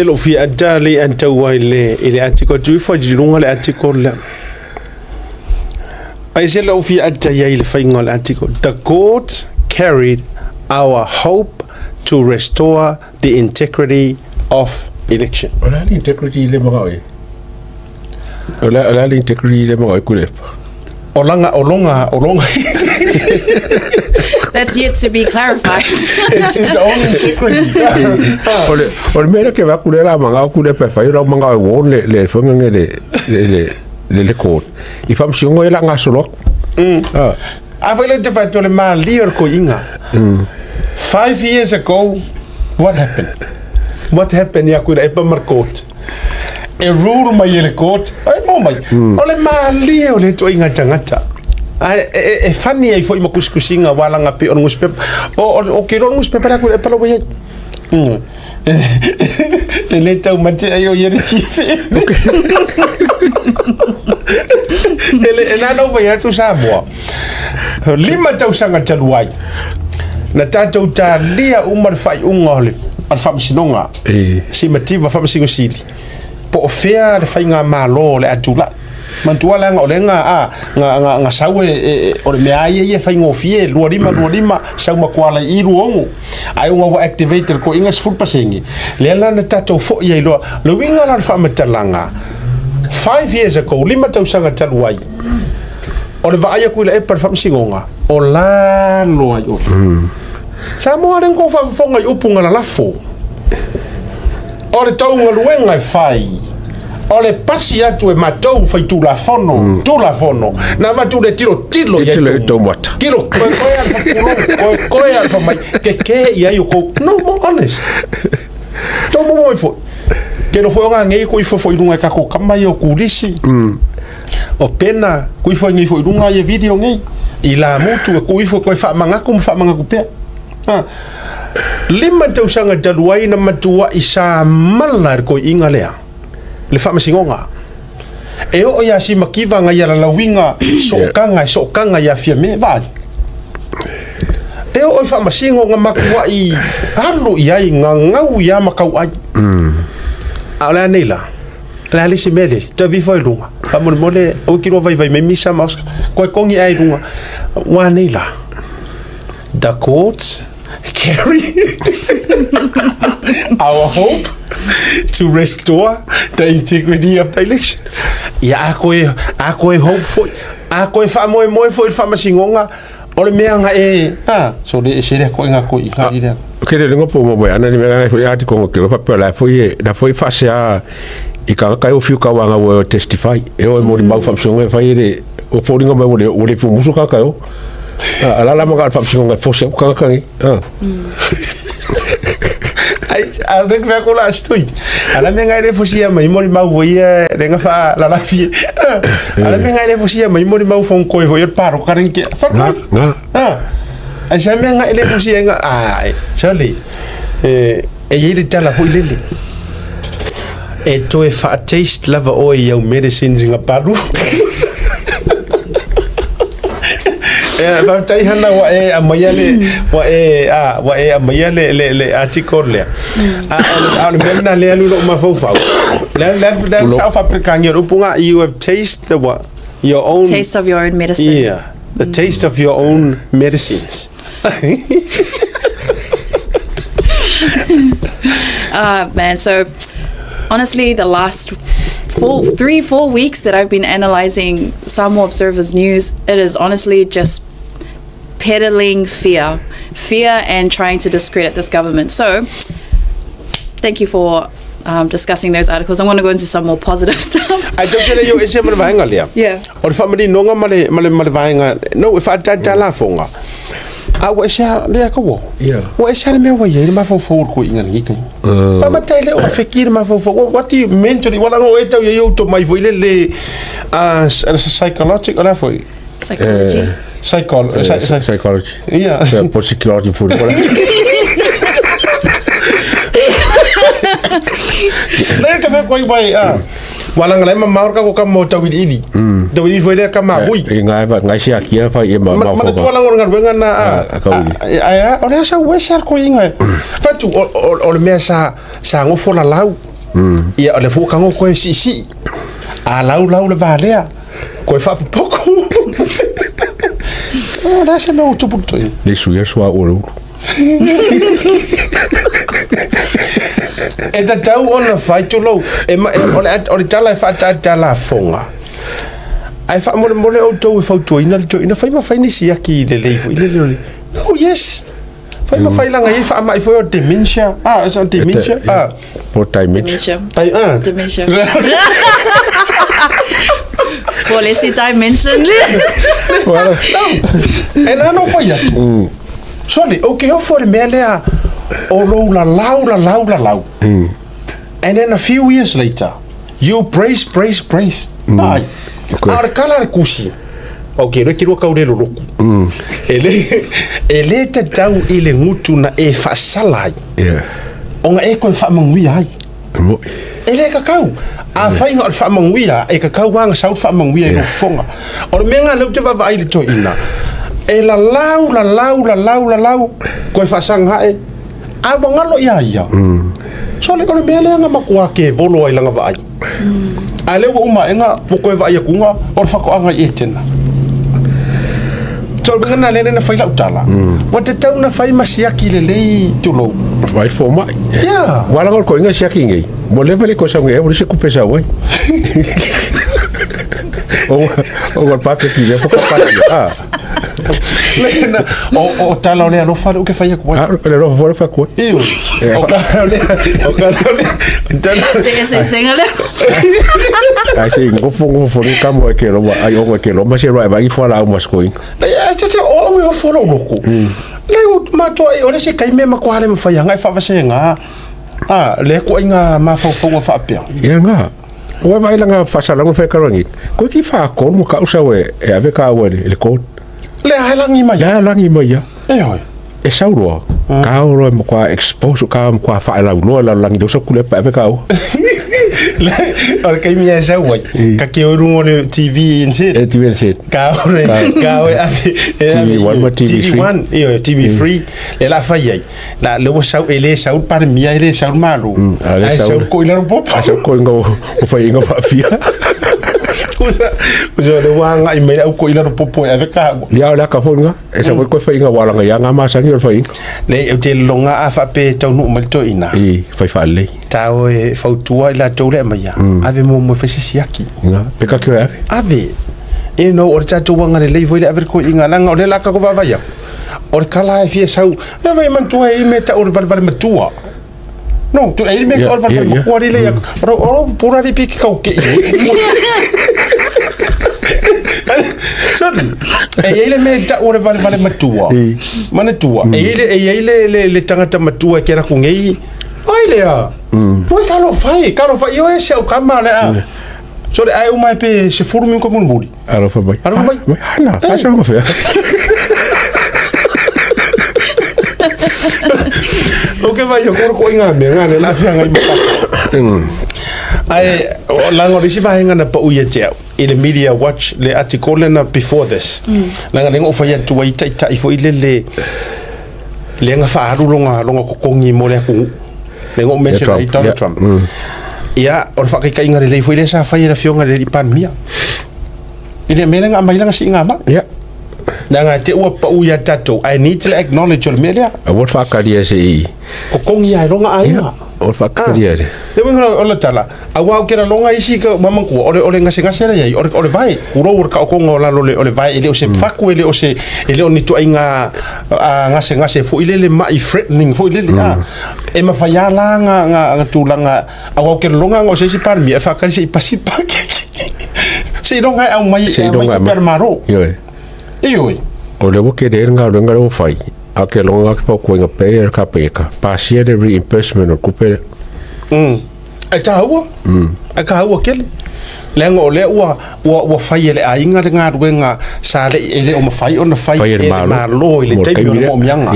Lo fi adali anta ile article tu fo jirunga le article la ai se lo fi adja ile fainga le article the court carried our hope to restore the integrity of election. Ola the integrity ile magawe. Ola the integrity ile magawe kule. Olonga. That's yet to be clarified. It's his own integrity. Ole mera ke va kule la manga kule pe fa ira manga won le fonga le court. If I'm sure ela ngasolo. Afele te fa tole ma lier ko inga. 5 years ago, what happened? What happened ya kuda epa mar court? A rule ma yele court. Ai mo mai. Ole ma lier ole to inga tangata. E fani ai foi makuskusinga wala nga pe on newspaper o ke on newspaper ku e palo boye ele tau mate ayo yere chief ele enano vai tu sabo lima tau sanga taluai na tatu ta lia umar fai ungole al fam sinonga si mativa fam singo sili po fea le fai nga malo le atula mantua la nga nga sawe o le mea ye fai ngofie luarima sau makwala I ruongu ai nga activator ko ingas full pasengi le la na tato fo ye lo winga la fa matalanga 5 years ago lima tau sanga taluai o le vaia ku le per fam singonga o la lo ai o sa mo ren ko fa fonga upunga la lafo o le tau nga luenga fai ole pasi atu e matou fai tu la fono na va tu le tiro ya to mata kilo ko ya fa mai ke ya yo ko no mo honest to mo fo que no foi nga ngai ko fo dunga ka ko kama yo kurisi o pena ko fo ngai fo dunga ye video ngai ila mutu ko fo fa manga pe lima tau sanga daluai na matua isa malar ko ingalea le fa masingonga e o ya si makiva nga ya la winga sokanga ya fiame va e o fa masingonga makua I halu ya ngau ya makau ai ala nela la lisi mele to vi foi lunga fa mole o kilo vai me misa mas ko kongi ai lunga wa nela the courts carry our hope to restore the integrity of the election. Ya ako hope for ako fa mo for fa masingonga ole meanga so de se ko inga ko ika ida ke le ngo po mo ana ni mena foi ati ko ke fa pela foi fa se a ika ka o fiu ka wanga wo testify e o mo ma fa songa fa ire o foringa mo le fu musu ka o ala la mo ka fa songa fo se ka I think we cola stoi. Ala me ngai refusia mai mori mau voia renga fa la fie. Ala me ngai refusia mai mori mau fon koi voia paro karenke. Fa na. Ai sa me ngai refusia nga ai. Sali. Yiri tala foi lele. E to e fa taste lava o eu medicines nga paru. Vai hana wa amayale wa amayale le article le al menna le lu ma fofa le South Africa ngi rupunga you have tasted your own taste of your own medicine. Yeah, the taste of your own medicines. Man, so honestly the last 4 weeks that I've been analyzing Samoa Observer's news, it is honestly just peddling fear and trying to discredit this government. So thank you for discussing those articles. I'm going to go into some more positive stuff. I don't get you ese mara vainga lia. Yeah. Or family nonga male vainga. No, if I tala fonga. I was there ko. Yeah. Wa esa me wa ye ma fo ko inga ngika. Fa mataile o fekir ma fo what do you mentally wala no eta ye yo to mai voile le psychological la foi. Psychology. Psychology. Yeah. Psychology for Leer ka fe koi bai wala ngala ma ka ko ka mo tawili tawili foi le ka ma bui ngai sia kia fa e ma ma tu wala ngor ngar na a ora sa we sa ko inga fa tu o le mesa sa ngo fola lau ia le fu ka ngo ko si a lau le valea ko fa pouco ora sa no tu puto le suia sua o e ta tau ona fai tu lo e o le tala fa ta fonga ai fa mo o to fa tu ina fai ma fai ni si aki de leifo ile no yes fai ma fai langa fa mai foi o dementia so dementia por dementia dementia Well, is it dimension? Well, and I know why you. Sorry, okay, how for the melia or lau. And then a few years later, you praise. Ai. Ar kala kusi. Okay, rekiro ka ure loko. Ele te tau ile ngutu na e fa salai. Yeah. Onga e ko fa mangui ai. Ele ka kau. A fai nga fa mangui e ka kau wanga sau fa mangui e fonga. O menga le te va vai le to ina. E la lau ko fa sanga e a bangalo ia so le ko me le nga makua ke volo ai langa vai a le wo ma nga ko vai ku nga or fa ko anga etena so bangana le na fai la utala wa te tau na fai masiaki le tulo vai fo ma yeah wala ko nga siaki ngai mo le vele ko sa ngai o se ku pesa wai o pa ke ti le fo pa o tala ole no fa o ke fai ko le no fa ko o ka se sengale ai se ngo fo ka mo ke lo ai o ke lo ma se lo ai fa la mas ko te o we fo lo ko le ma to ai ole se kai me ma ko hale ma fai ngai fa se nga le ko inga ma fa fa pe ya nga o vai langa fa sala ngo fa ka rongi ko ki fa ko mo ka usa we e ave ka we le ko le halangi mai ya e sauro ka oro mo kwa expose ka mo kwa fa la langi do so kule pa ka o le or kai mi sa wa ka ke oru ngone TV inset ka ore ka TV1 TV3 le la fa ye la le wo sa ele sa par mi ele sa malu ai sa ko ila pop sa ko ngo o fa ngo fa fia uso de wanga i me ko ila popo e ka ya la ka fonga e sa ko fa inga wala nga ya nga ma sa ni fa le te longa a fa pe tau no mal to ina fa le tau e fa tua ila to le ma ya ave mo fa siaki nga pe ka ke ave e no or cha to wanga le voi le ave ko inga langa o le la ka ko va ya or kala e fi sau e vai man to e me ta or val ma tua no tu e me or val ma ko le ya ro pura di piki ka ke Sorry. Ele me ta ore vale matua. Mana tua. Ele le tangata matua que era com ele. Olha. Foi calo fai yo esse o camale a. Sorry, ai o mai pe se formi como um buri. Aro fa bai. Ana, acha uma fé. O que vai eu ko inga me ngane la fia ngai mata. Ai lango risi vai ngana pa uye te in the media watch le article na before this langa lengo fa ya tu ita ifo ile le nga fa aru longa ko kongi mo le ku lengo mention Donald Trump ya or fa ka inga le fo ile sa fa ya fionga le pan mia ile melenga mai langa singa ma ya nanga te wa pa uya tato I need to acknowledge your media what fa ka dia se ko kongi ai longa ainga or fa ka dia le wenga ola tala awa ke longa isi ka mamang ko ole ngase ya ole vai uro ka ko ngola ole vai ele o se faku ele o se ele oni to inga ngase fu ile le mai threatening fu ile e ma fa ya la nga tulanga awa ke longa ngo se par mi fa ka se pasi pa se longa au mai per maro yo ole wo ke de nga o fai a ke longa ka ko nga pe ka peka pasia de reimbursement o kupe a ka hawa kele lengo ole wa fai ele ainga nga sa le ele o ma fai ona fai e ma lo ile te mo mianga